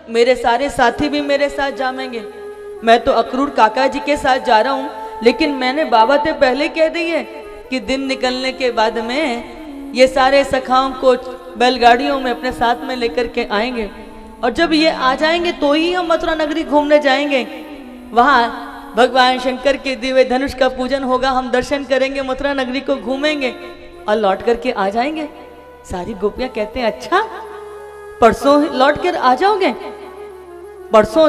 मेरे सारे साथी भी मेरे साथ जामेंगे। मैं तो अक्रूर काका जी के साथ जा रहा हूँ, लेकिन मैंने बाबा से पहले कह दी है कि दिन निकलने के बाद में ये सारे सखाओं को बैलगाड़ियों में अपने साथ में लेकर के आएंगे, और जब ये आ जाएंगे तो ही हम मथुरा नगरी घूमने जाएंगे। वहाँ भगवान शंकर के दिव्य धनुष का पूजन होगा, हम दर्शन करेंगे, मथुरा नगरी को घूमेंगे और लौट करके आ जाएंगे। सारी गोपियां कहते हैं अच्छा परसों लौट कर आ जाओगे, परसों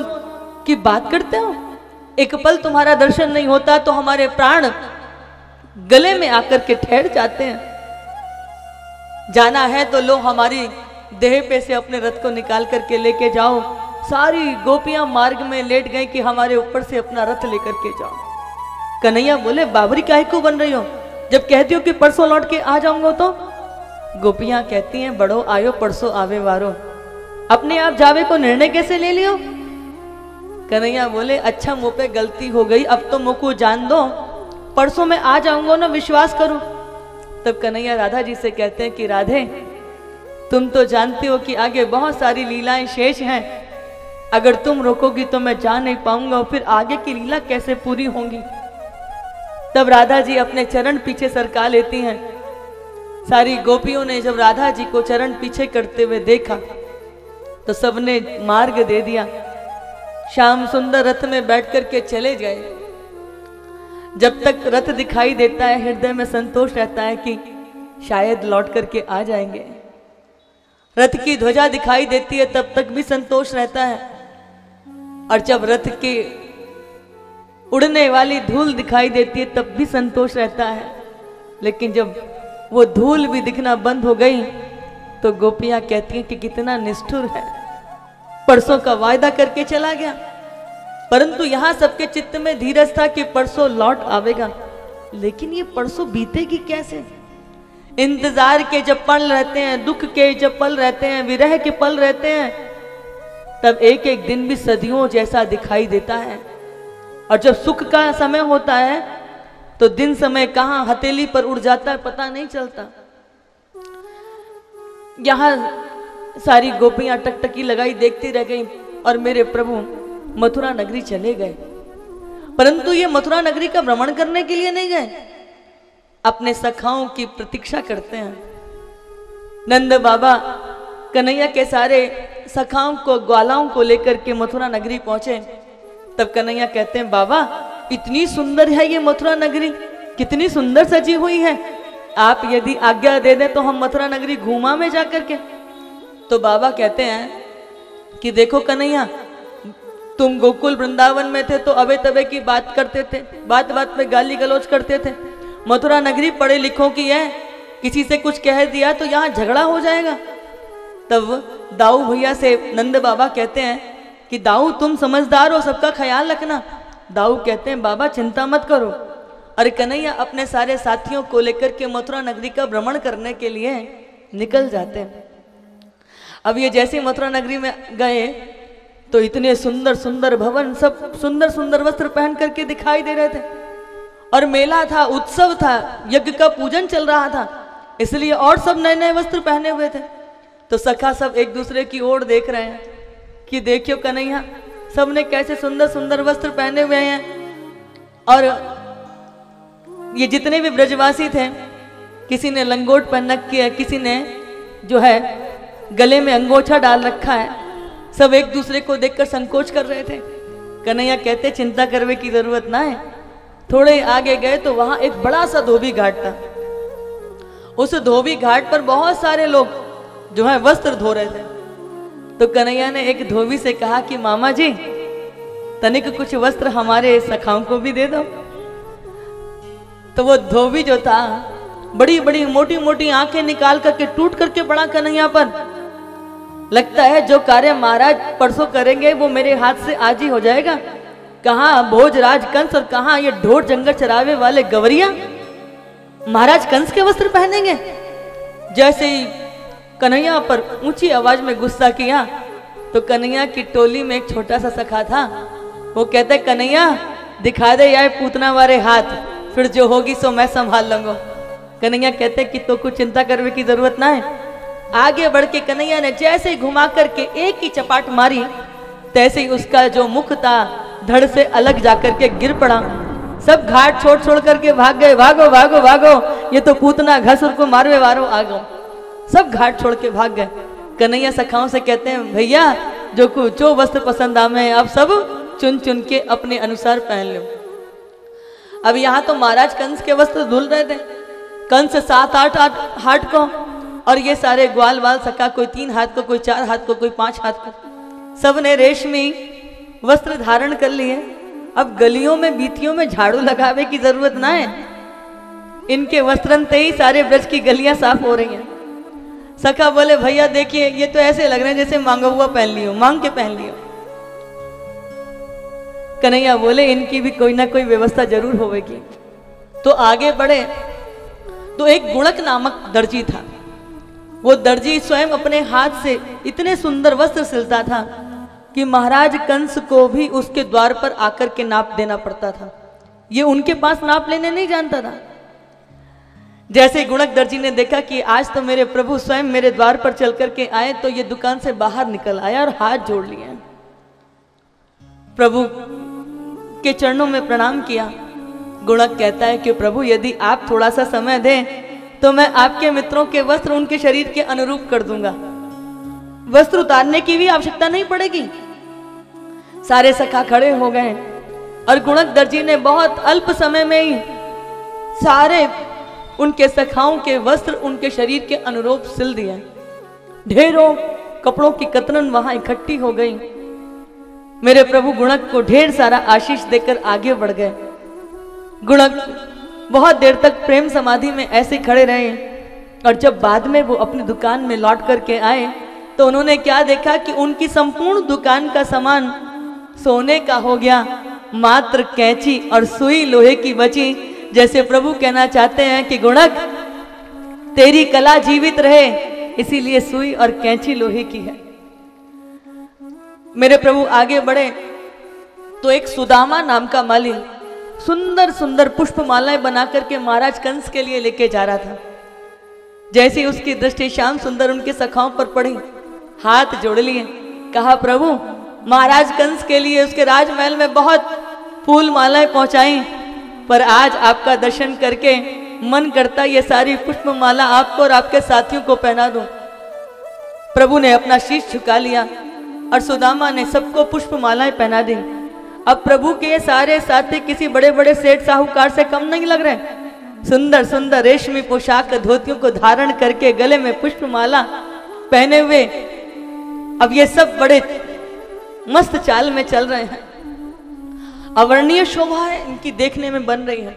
की बात करते हो, एक पल तुम्हारा दर्शन नहीं होता तो हमारे प्राण गले में आकर के ठहर जाते हैं। जाना है तो लो हमारी देह पे से अपने रथ को निकाल करके लेके जाओ। सारी गोपियां मार्ग में लेट गई कि हमारे ऊपर से अपना रथ लेकर के जाओ। कन्हैया बोले बाबरी काहे को बन रही हो, जब कहती हो कि परसों लौट के आ जाऊंगा तो। गोपियां कहती हैं बड़ो आयो परसों आवे वारो, अपने आप जावे को निर्णय कैसे ले लियो। कन्हैया बोले अच्छा मुंह पे गलती हो गई, अब तो मुंह को जान दो, परसों मैं आ जाऊंगा ना, विश्वास करो। तब कन्हैया राधा जी से कहते हैं कि राधे तुम तो जानती हो कि आगे बहुत सारी लीलाएं शेष हैं, अगर तुम रोकोगी तो मैं जा नहीं पाऊंगा और फिर आगे की लीला कैसे पूरी होंगी। तब राधा जी अपने चरण पीछे सरका लेती हैं। सारी गोपियों ने जब राधा जी को चरण पीछे करते हुए देखा तो सबने मार्ग दे दिया। श्याम सुंदर रथ में बैठ करके चले गए। जब तक रथ दिखाई देता है हृदय में संतोष रहता है कि शायद लौट करके आ जाएंगे। रथ की ध्वजा दिखाई देती है तब तक भी संतोष रहता है, और जब रथ के उड़ने वाली धूल दिखाई देती है तब भी संतोष रहता है। लेकिन जब वो धूल भी दिखना बंद हो गई तो गोपियां कहती हैं कि कितना निष्ठुर है, परसों का वायदा करके चला गया। परंतु यहां सबके चित्त में धीरज था कि परसों लौट आवेगा, लेकिन ये परसों बीतेगी कैसे। इंतजार के जब पल रहते हैं, दुख के जब पल रहते हैं, विरह के पल रहते हैं, तब एक एक दिन भी सदियों जैसा दिखाई देता है। और जब सुख का समय होता है तो दिन समय कहां हथेली पर उड़ जाता है पता नहीं चलता। यहां सारी गोपियां टकटकी लगाई देखती रह गई और मेरे प्रभु मथुरा नगरी चले गए। परंतु ये मथुरा नगरी का भ्रमण करने के लिए नहीं गए, अपने सखाओं की प्रतीक्षा करते हैं। नंद बाबा कन्हैया के सारे सखाओं को ग्वालाओं को लेकर के मथुरा नगरी पहुंचे। तब कन्हैया कहते हैं बाबा इतनी सुंदर है ये मथुरा नगरी, कितनी सुंदर सजी हुई है, आप यदि आज्ञा दे दें तो हम मथुरा नगरी घूमा में जाकर के। तो बाबा कहते हैं कि देखो कन्हैया तुम गोकुल वृंदावन में थे तो अबे तबे की बात करते थे, बात बात में गाली गलौज करते थे। मथुरा नगरी पढ़े लिखों की है, किसी से कुछ कह दिया तो यहाँ झगड़ा हो जाएगा। तब दाऊ भैया से नंद बाबा कहते हैं कि दाऊ तुम समझदार हो, सबका ख्याल रखना। दाऊ कहते हैं बाबा चिंता मत करो। और कन्हैया अपने सारे साथियों को लेकर के मथुरा नगरी का भ्रमण करने के लिए निकल जाते हैं। अब ये जैसे मथुरा नगरी में गए तो इतने सुंदर सुंदर भवन, सब सुंदर सुंदर वस्त्र पहन करके दिखाई दे रहे थे, और मेला था, उत्सव था, यज्ञ का पूजन चल रहा था, इसलिए और सब नए नए वस्त्र पहने हुए थे। तो सखा सब एक दूसरे की ओर देख रहे हैं कि देखियो कन्हैया सबने कैसे सुंदर सुंदर वस्त्र पहने हुए हैं। और ये जितने भी ब्रजवासी थे, किसी ने लंगोट पहन रखी है, किसी ने जो है गले में अंगोछा डाल रखा है, सब एक दूसरे को देखकर संकोच कर रहे थे। कन्हैया कहते चिंता करने की जरूरत ना है। थोड़े आगे गए तो वहां एक बड़ा सा धोबी घाट था। उस धोबी घाट पर बहुत सारे लोग जो है वस्त्र धो रहे थे। तो कन्हैया ने एक धोबी से कहा कि मामा जी तनिक कुछ वस्त्र हमारे सखाओं को भी दे दो। तो वो धोबी जो था बड़ी बड़ी मोटी मोटी आंखें निकाल करके टूट करके पड़ा कन्हैया पर। लगता है जो कार्य महाराज परसों करेंगे वो मेरे हाथ से आज ही हो जाएगा। कहाँ भोजराज कंस और कहाँ ये ढोर जंगल चरावे वाले गवरिया महाराज कंस के वस्त्र पहनेंगे। जैसे ही कन्हैया पर ऊंची आवाज में गुस्सा किया तो कन्हैया की टोली में एक छोटा सा सखा था, वो कहते कन्हैया दिखा दे यार पूतना वाले हाथ, फिर जो होगी सो मैं संभाल लूंगा। कन्हैया कहते कि तो कुछ चिंता करने की जरूरत ना है। आगे बढ़ के कन्हैया ने जैसे घुमा करके एक ही चपाट मारी तैसे ही उसका जो मुख था धड़ से अलग जाकर के गिर पड़ा। सब घाट छोड़ छोड़ करके भाग गए, भागो भागो भागो, ये तो पूतना घसुर को मारवे वारो आ गो। सब घाट छोड़ के भाग गए। कन्हैया सखाओं से कहते हैं, भैया जो वस्त्र पसंद आवे आप सब चुन चुन के अपने अनुसार पहन लो। अब यहाँ तो महाराज कंस के वस्त्र धुल रहे थे। कंस 7-8 हाथ को, और ये सारे ग्वाल वाल सका, कोई 3 हाथ को, कोई 4 हाथ को, कोई 5 हाथ को, सब ने रेशमी वस्त्र धारण कर लिए। अब गलियों में बीथियों में झाड़ू लगावे की जरूरत ना है, इनके वस्त्रन से ही सारे ब्रज की गलियां साफ हो रही हैं। सखा बोले, भैया देखिए ये तो ऐसे लग रहे हैं जैसे मांगा हुआ पहन लियो, मांग के पहन लियो। कन्हैया बोले, इनकी भी कोई ना कोई व्यवस्था जरूर होगी। तो आगे बढ़े तो एक गुणक नामक दर्जी था। वो दर्जी स्वयं अपने हाथ से इतने सुंदर वस्त्र सिलता था कि महाराज कंस को भी उसके द्वार पर आकर के नाप देना पड़ता था। ये उनके पास नाप लेने नहीं जानता था। जैसे गुणक दर्जी ने देखा कि आज तो मेरे प्रभु स्वयं मेरे द्वार पर चल करके आए, तो ये दुकान से बाहर निकल आया और हाथ जोड़ लिया, प्रभु के चरणों में प्रणाम किया। गुणक कहता है कि प्रभु यदि आप थोड़ा सा समय दें तो मैं आपके मित्रों के वस्त्र उनके शरीर के अनुरूप कर दूंगा, वस्त्र उतारने की भी आवश्यकता नहीं पड़ेगी। सारे सखा खड़े हो गए और गुणक दर्जी ने बहुत अल्प समय में ही सारे उनके सखाओं के वस्त्र उनके शरीर के अनुरूप सिल दिए। ढेरों कपड़ों की कतरन वहां इकट्ठी हो गई। मेरे प्रभु गुणक को ढेर सारा आशीष देकर आगे बढ़ गए। गुणक बहुत देर तक प्रेम समाधि में ऐसे खड़े रहे, और जब बाद में वो अपनी दुकान में लौट करके आए तो उन्होंने क्या देखा कि उनकी संपूर्ण दुकान का सामान सोने का हो गया, मात्र कैंची और सुई लोहे की बची। जैसे प्रभु कहना चाहते हैं कि गुणक तेरी कला जीवित रहे, इसीलिए सुई और कैंची लोहे की है। मेरे प्रभु आगे बढ़े तो एक सुदामा नाम का माली सुंदर सुंदर पुष्प मालाएं बना करके महाराज कंस के लिए लेके जा रहा था। जैसे ही उसकी दृष्टि श्याम सुंदर उनके सखाओं पर पड़ी, हाथ जोड़ लिए, कहा प्रभु महाराज कंस के लिए उसके राजमहल में बहुत फूल मालाएं पहुंचाई, पर आज आपका दर्शन करके मन करता ये सारी पुष्प माला आपको और आपके साथियों को पहना दूं। प्रभु ने अपना शीश झुका लिया और सुदामा ने सबको पुष्प मालाएं पहना दी। अब प्रभु के ये सारे साथी किसी बड़े बड़े सेठ साहूकार से कम नहीं लग रहे। सुंदर सुंदर रेशमी पोशाक धोतियों को धारण करके गले में पुष्प माला पहने हुए अब ये सब बड़े मस्त चाल में चल रहे हैं। अवर्णीय शोभा है इनकी देखने में बन रही है।